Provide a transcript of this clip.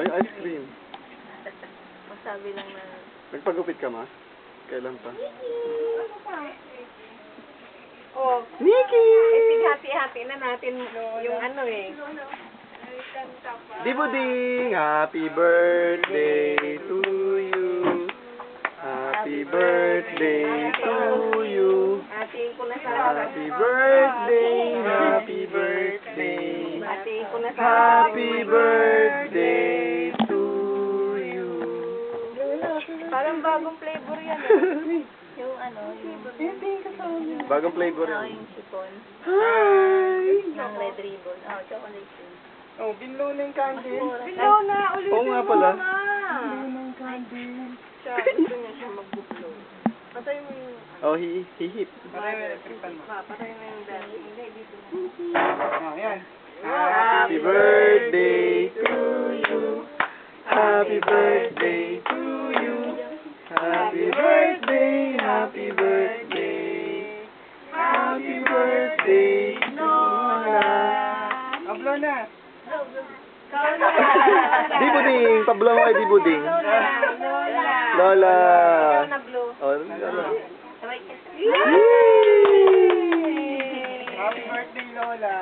Ay, ice cream. Masabi lang na... Nagpagupit ka, ma? Kailan pa? Oh, Nikki! hati-hati na natin yung ano eh. Dibuding! Happy birthday to you. Happy birthday to you. Hatiin ko na sa... Happy birthday, happy birthday. Hatiin ko na sa... Happy birthday to you. Parang bagong flavor yan eh. Yung ano, yung... Bagong flavor Oh, yan. yung chiffon. Hi! Ng red ribbon. Oh, chocolate yun. Oh, binlo na yung candle. Binlo na! Ulitin Oo nga pala. Binlo na yung candle. Siya, gusto niya siya magbuklo. Patay mo yung... Oh, hihip. Patay mo yung tripan mo. Patay mo yung dati. Hindi, dito na. Ah, yan. Happy birthday to you. Happy birthday to you. Happy birthday, happy birthday. Happy birthday, Lola. Ablo na. Dibuding, pablo mo kay Dibuding. Lola. Lola. Na blue. Oh, Lola. Sabay ka. Happy birthday, Lola.